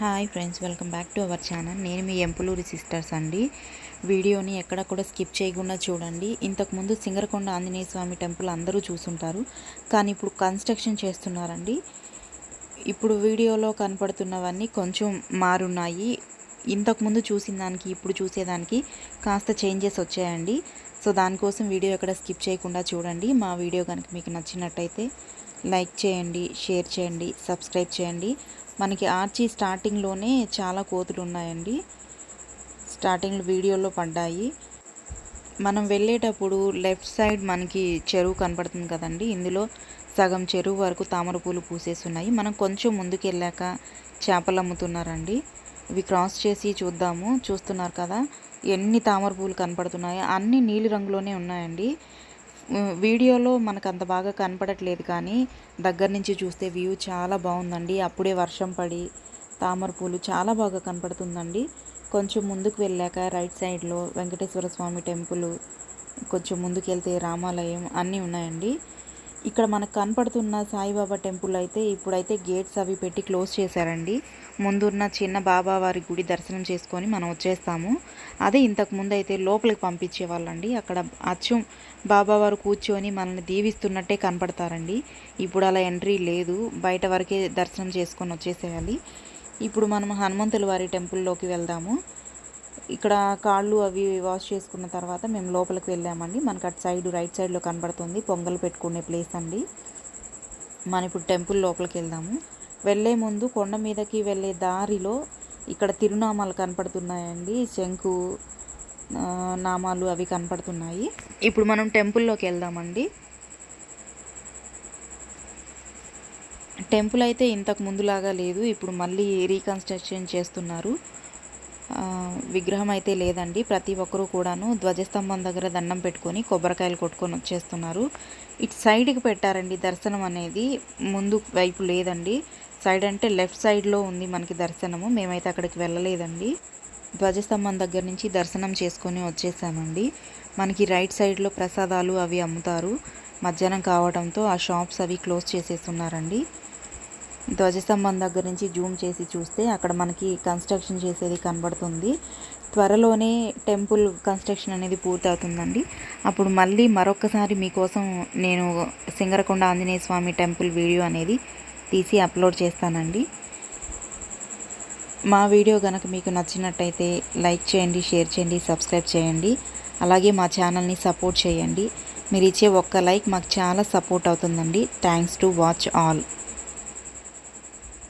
Hi friends, welcome back to our channel. నేను మీ ఎంపులూరి sisters అండి. వీడియోని ఎక్కడ కూడా స్కిప్ చేయకుండా చూడండి. ఇంతకుముందు సింగరకొండ ఆంజనేయ స్వామి టెంపుల్ అందరూ చూసుంటారు, కానీ ఇప్పుడు కన్స్ట్రక్షన్ చేస్తున్నారండి. ఇప్పుడు వీడియోలో కనపడుతున్నవన్నీ కొంచెం మారున్నాయి. ఇంతకుముందు చూసిన దానికి ఇప్పుడు చూసేదానికి కాస్త చేంజెస్ వచ్చాయండి. సో దానికోసం వీడియో ఎక్కడ స్కిప్ చేయకుండా చూడండి. మా వీడియో కనుక మీకు నచ్చినట్టయితే లైక్ చేయండి, షేర్ చేయండి, సబ్స్క్రైబ్ చేయండి. మనకి ఆర్చి స్టార్టింగ్లోనే చాలా కోతులు ఉన్నాయండి. స్టార్టింగ్ వీడియోలో పడ్డాయి. మనం వెళ్ళేటప్పుడు లెఫ్ట్ సైడ్ మనకి చెరువు కనపడుతుంది కదండి. ఇందులో సగం చెరువు వరకు తామర పూలు పూసేస్తున్నాయి. మనం కొంచెం ముందుకు వెళ్ళాక చేపలు అమ్ముతున్నారండి. ఇవి క్రాస్ చేసి చూస్తున్నారు కదా ఎన్ని తామర పూలు కనపడుతున్నాయో. అన్నీ నీలి రంగులోనే ఉన్నాయండి. వీడియోలో మనకు అంత బాగా కనపడట్లేదు, కానీ దగ్గర నుంచి చూస్తే వ్యూ చాలా బాగుందండి. అప్పుడే వర్షం పడి తామర పూలు చాలా బాగా కనపడుతుందండి. కొంచెం ముందుకు వెళ్ళాక రైట్ సైడ్లో వెంకటేశ్వర స్వామి టెంపుల్, కొంచెం ముందుకు వెళ్తే రామాలయం అన్నీ ఉన్నాయండి. ఇక్కడ మనకు కనపడుతున్న సాయిబాబా టెంపుల్ అయితే ఇప్పుడైతే గేట్స్ అవి పెట్టి క్లోజ్ చేశారండి. ముందున్న చిన్న బాబావారి గుడి దర్శనం చేసుకొని మనం వచ్చేస్తాము. అదే ఇంతకు ముందు అయితే లోపలికి పంపించేవాళ్ళండి. అక్కడ అచ్చం బాబావారు కూర్చొని మనల్ని దీవిస్తున్నట్టే కనపడతారండి. ఇప్పుడు అలా ఎంట్రీ లేదు, బయట వరకే దర్శనం చేసుకొని వచ్చేసేయాలి. ఇప్పుడు మనం హనుమంతుల వారి టెంపుల్లోకి వెళ్దాము. ఇక్కడ కాళ్ళు అవి వాష్ చేసుకున్న తర్వాత మేము లోపలికి వెళ్ళామండి. మనకు అటు సైడ్ రైట్ సైడ్లో కనబడుతుంది పొంగల్ పెట్టుకునే ప్లేస్ అండి. మనం ఇప్పుడు టెంపుల్ లోపలికి వెళ్దాము. వెళ్ళే ముందు కొండ మీదకి వెళ్ళే దారిలో ఇక్కడ తిరునామాలు కనపడుతున్నాయండి. శంకు నామాలు అవి కనపడుతున్నాయి. ఇప్పుడు మనం టెంపుల్లోకి వెళ్దామండి. టెంపుల్ అయితే ఇంతకు ముందులాగా లేదు, ఇప్పుడు మళ్ళీ రీకన్స్ట్రక్షన్ చేస్తున్నారు. విగ్రహం అయితే లేదండి. ప్రతి ఒక్కరూ కూడాను ధ్వజస్తంభం దగ్గర దండం పెట్టుకొని కొబ్బరికాయలు కొట్టుకొని వచ్చేస్తున్నారు. ఇటు సైడ్కి పెట్టారండి దర్శనం అనేది, ముందు వైపు లేదండి. సైడ్ అంటే లెఫ్ట్ సైడ్లో ఉంది మనకి దర్శనము. మేమైతే అక్కడికి వెళ్ళలేదండి. ధ్వజస్తంభం దగ్గర నుంచి దర్శనం చేసుకొని వచ్చేసామండి. మనకి రైట్ సైడ్లో ప్రసాదాలు అవి అమ్ముతారు. మధ్యాహ్నం కావడంతో ఆ షాప్స్ అవి క్లోజ్ చేసేస్తున్నారండి. ధ్వజస్తంభం దగ్గర నుంచి జూమ్ చేసి చూస్తే అక్కడ మనకి కన్స్ట్రక్షన్ చేసేది కనబడుతుంది. త్వరలోనే టెంపుల్ కన్స్ట్రక్షన్ అనేది పూర్తవుతుందండి. అప్పుడు మళ్ళీ మరొకసారి మీకోసం నేను సింగరకొండ ఆంజనేయ స్వామి టెంపుల్ వీడియో అనేది తీసి అప్లోడ్ చేస్తానండి. మా వీడియో కనుక మీకు నచ్చినట్టయితే లైక్ చేయండి, షేర్ చేయండి, సబ్స్క్రైబ్ చేయండి. అలాగే మా ఛానల్ని సపోర్ట్ చేయండి. మీరు ఇచ్చే ఒక్క లైక్ మాకు చాలా సపోర్ట్ అవుతుందండి. Thanks to watch all.